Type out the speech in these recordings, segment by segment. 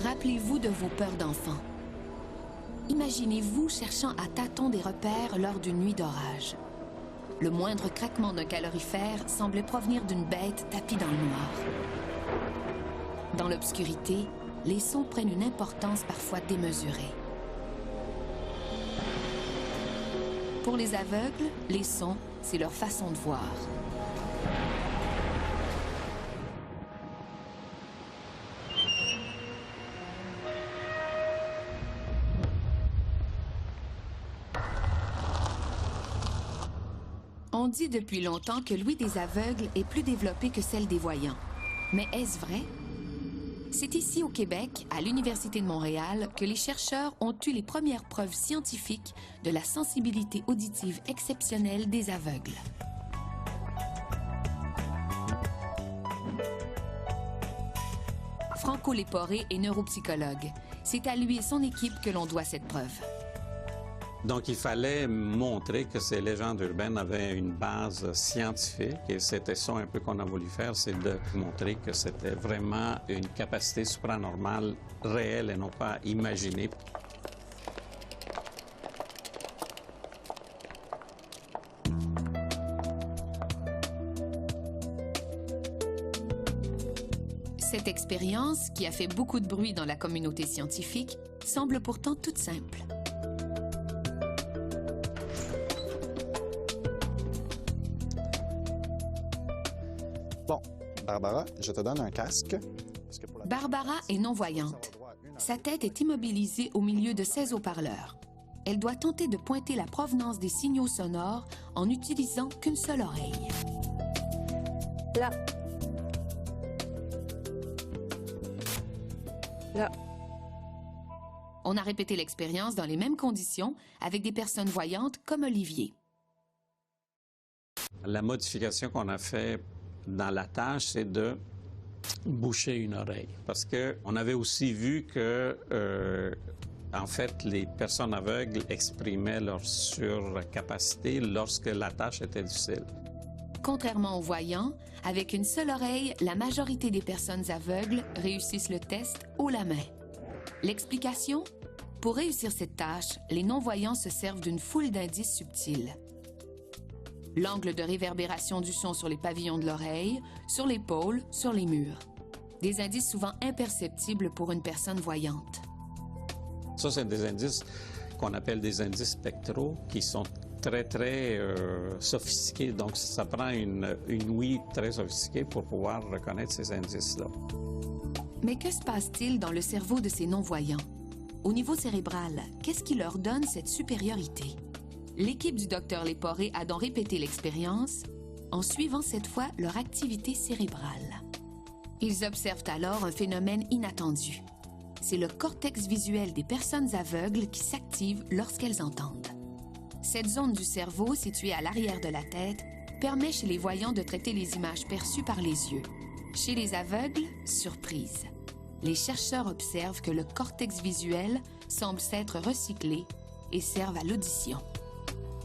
Rappelez-vous de vos peurs d'enfant. Imaginez-vous cherchant à tâtons des repères lors d'une nuit d'orage. Le moindre craquement d'un calorifère semblait provenir d'une bête tapie dans le noir. Dans l'obscurité, les sons prennent une importance parfois démesurée. Pour les aveugles, les sons, c'est leur façon de voir. On dit depuis longtemps que l'ouïe des aveugles est plus développée que celle des voyants. Mais est-ce vrai? C'est ici au Québec, à l'Université de Montréal, que les chercheurs ont eu les premières preuves scientifiques de la sensibilité auditive exceptionnelle des aveugles. Franco Léporé est neuropsychologue. C'est à lui et son équipe que l'on doit cette preuve. Donc, il fallait montrer que ces légendes urbaines avaient une base scientifique et c'était ça un peu qu'on a voulu faire, c'est de montrer que c'était vraiment une capacité supranormale réelle et non pas imaginée. Cette expérience, qui a fait beaucoup de bruit dans la communauté scientifique, semble pourtant toute simple. Bon, Barbara, je te donne un casque. Barbara est non-voyante. Sa tête est immobilisée au milieu de 16 haut-parleurs. Elle doit tenter de pointer la provenance des signaux sonores en n'utilisant qu'une seule oreille. Là. Là. On a répété l'expérience dans les mêmes conditions avec des personnes voyantes comme Olivier. La modification qu'on a faite dans la tâche, c'est de boucher une oreille. Parce qu'on avait aussi vu que, en fait, les personnes aveugles exprimaient leur surcapacité lorsque la tâche était difficile. Contrairement aux voyants, avec une seule oreille, la majorité des personnes aveugles réussissent le test haut la main. L'explication? Pour réussir cette tâche, les non-voyants se servent d'une foule d'indices subtils. L'angle de réverbération du son sur les pavillons de l'oreille, sur l'épaule, sur les murs. Des indices souvent imperceptibles pour une personne voyante. Ça, c'est des indices qu'on appelle des indices spectraux qui sont très sophistiqués. Donc, ça prend une ouïe très sophistiquée pour pouvoir reconnaître ces indices-là. Mais que se passe-t-il dans le cerveau de ces non-voyants? Au niveau cérébral, qu'est-ce qui leur donne cette supériorité? L'équipe du Dr Léporé a donc répété l'expérience en suivant cette fois leur activité cérébrale. Ils observent alors un phénomène inattendu. C'est le cortex visuel des personnes aveugles qui s'active lorsqu'elles entendent. Cette zone du cerveau, située à l'arrière de la tête, permet chez les voyants de traiter les images perçues par les yeux. Chez les aveugles, surprise. Les chercheurs observent que le cortex visuel semble s'être recyclé et serve à l'audition.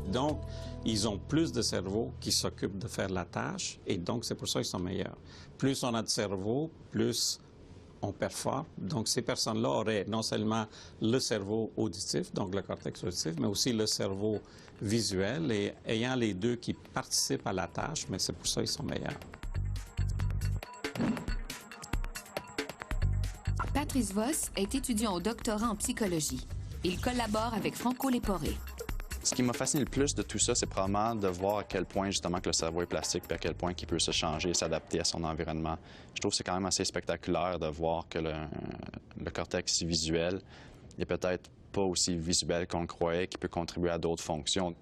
Donc, ils ont plus de cerveau qui s'occupe de faire la tâche et donc c'est pour ça qu'ils sont meilleurs. Plus on a de cerveau, plus on performe. Donc, ces personnes-là auraient non seulement le cerveau auditif, donc le cortex auditif, mais aussi le cerveau visuel et ayant les deux qui participent à la tâche, mais c'est pour ça qu'ils sont meilleurs. Patrice Voss est étudiant au doctorat en psychologie. Il collabore avec Franco Léporé. Ce qui m'a fasciné le plus de tout ça, c'est probablement de voir à quel point, justement, que le cerveau est plastique et à quel point il peut se changer et s'adapter à son environnement. Je trouve que c'est quand même assez spectaculaire de voir que le cortex visuel n'est peut-être pas aussi visuel qu'on le croyait, qui peut contribuer à d'autres fonctions.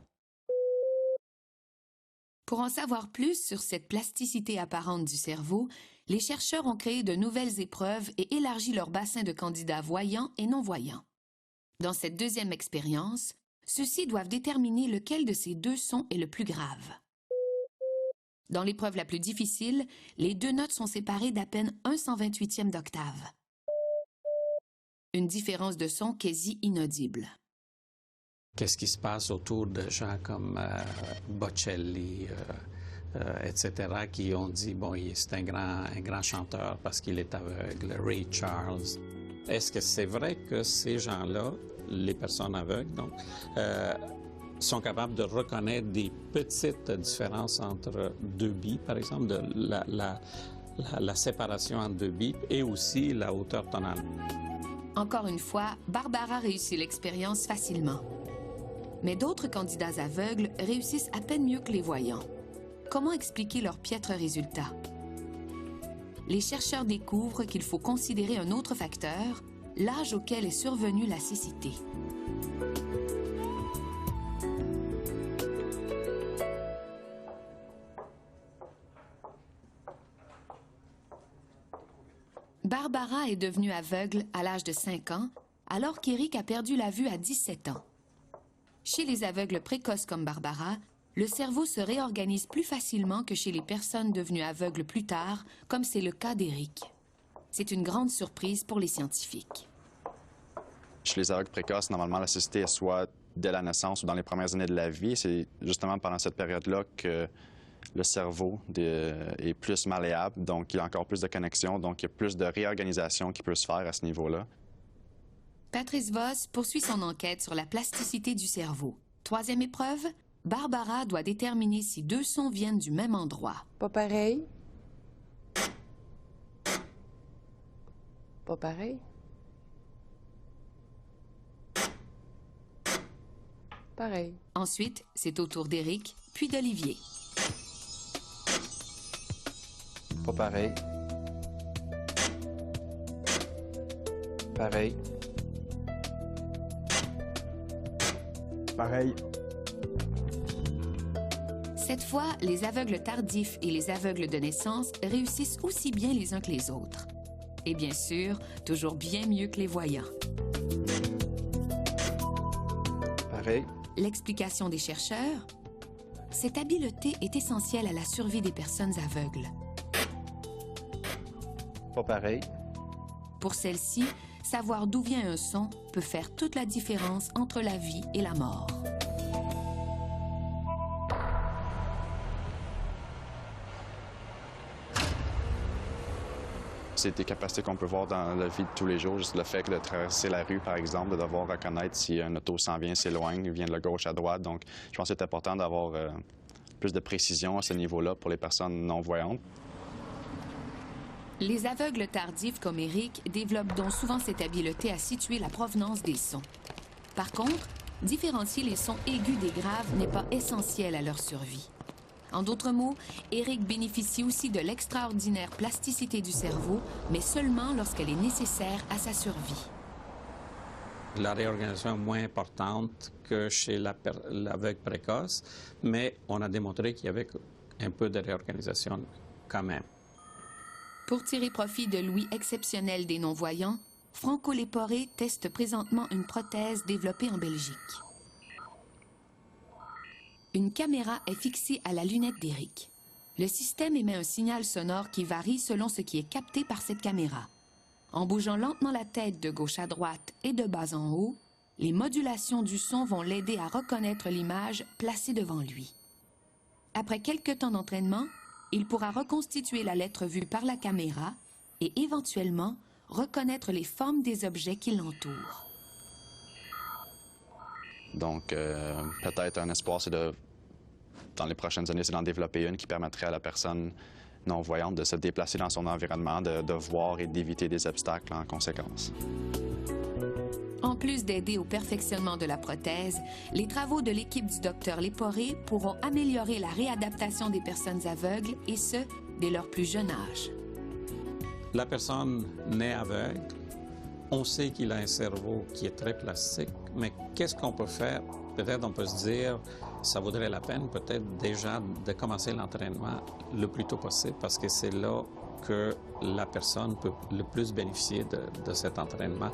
Pour en savoir plus sur cette plasticité apparente du cerveau, les chercheurs ont créé de nouvelles épreuves et élargi leur bassin de candidats voyants et non-voyants. Dans cette deuxième expérience, ceux-ci doivent déterminer lequel de ces deux sons est le plus grave. Dans l'épreuve la plus difficile, les deux notes sont séparées d'à peine 1/128e d'octave. Une différence de son quasi inaudible. Qu'est-ce qui se passe autour de gens comme Bocelli, etc., qui ont dit, bon, c'est un grand chanteur parce qu'il est aveugle, Ray Charles. Est-ce que c'est vrai que ces gens-là, les personnes aveugles, donc, sont capables de reconnaître des petites différences entre deux bips, par exemple, de la séparation entre deux bips et aussi la hauteur tonale? Encore une fois, Barbara réussit l'expérience facilement. Mais d'autres candidats aveugles réussissent à peine mieux que les voyants. Comment expliquer leurs piètres résultats? Les chercheurs découvrent qu'il faut considérer un autre facteur, l'âge auquel est survenue la cécité. Barbara est devenue aveugle à l'âge de 5 ans, alors qu'Éric a perdu la vue à 17 ans. Chez les aveugles précoces comme Barbara, le cerveau se réorganise plus facilement que chez les personnes devenues aveugles plus tard, comme c'est le cas d'Éric. C'est une grande surprise pour les scientifiques. Chez les aveugles précoces, normalement, la cécité est soit dès la naissance ou dans les premières années de la vie. C'est justement pendant cette période-là que le cerveau est plus malléable, donc il y a encore plus de connexions, donc il y a plus de réorganisation qui peut se faire à ce niveau-là. Patrice Voss poursuit son enquête sur la plasticité du cerveau. Troisième épreuve, Barbara doit déterminer si deux sons viennent du même endroit. Pas pareil. Pas pareil. Pareil. Ensuite, c'est au tour d'Éric, puis d'Olivier. Pas pareil. Pareil. Pareil. Cette fois, les aveugles tardifs et les aveugles de naissance réussissent aussi bien les uns que les autres. Et bien sûr, toujours bien mieux que les voyants. Pareil. L'explication des chercheurs? Cette habileté est essentielle à la survie des personnes aveugles. Pas pareil. Pour celle-ci, savoir d'où vient un son peut faire toute la différence entre la vie et la mort. C'est des capacités qu'on peut voir dans la vie de tous les jours. Juste le fait que de traverser la rue, par exemple, de devoir reconnaître si un auto s'en vient, s'éloigne, vient de gauche à droite. Donc, je pense que c'est important d'avoir plus de précision à ce niveau-là pour les personnes non-voyantes. Les aveugles tardifs comme Éric développent donc souvent cette habileté à situer la provenance des sons. Par contre, différencier les sons aigus des graves n'est pas essentiel à leur survie. En d'autres mots, Éric bénéficie aussi de l'extraordinaire plasticité du cerveau, mais seulement lorsqu'elle est nécessaire à sa survie. La réorganisation est moins importante que chez l'aveugle précoce, mais on a démontré qu'il y avait un peu de réorganisation quand même. Pour tirer profit de l'ouïe exceptionnelle des non-voyants, Franco Léporé teste présentement une prothèse développée en Belgique. Une caméra est fixée à la lunette d'Éric. Le système émet un signal sonore qui varie selon ce qui est capté par cette caméra. En bougeant lentement la tête de gauche à droite et de bas en haut, les modulations du son vont l'aider à reconnaître l'image placée devant lui. Après quelques temps d'entraînement, il pourra reconstituer la lettre vue par la caméra et éventuellement reconnaître les formes des objets qui l'entourent. Donc, peut-être un espoir, c'est dans les prochaines années, c'est d'en développer une qui permettrait à la personne non-voyante de se déplacer dans son environnement, de voir et d'éviter des obstacles en conséquence. En plus d'aider au perfectionnement de la prothèse, les travaux de l'équipe du Dr Léporé pourront améliorer la réadaptation des personnes aveugles, et ce, dès leur plus jeune âge. La personne née aveugle, on sait qu'il a un cerveau qui est très plastique, mais qu'est-ce qu'on peut faire? Peut-être on peut se dire, ça vaudrait la peine peut-être déjà de commencer l'entraînement le plus tôt possible, parce que c'est là que la personne peut le plus bénéficier de cet entraînement.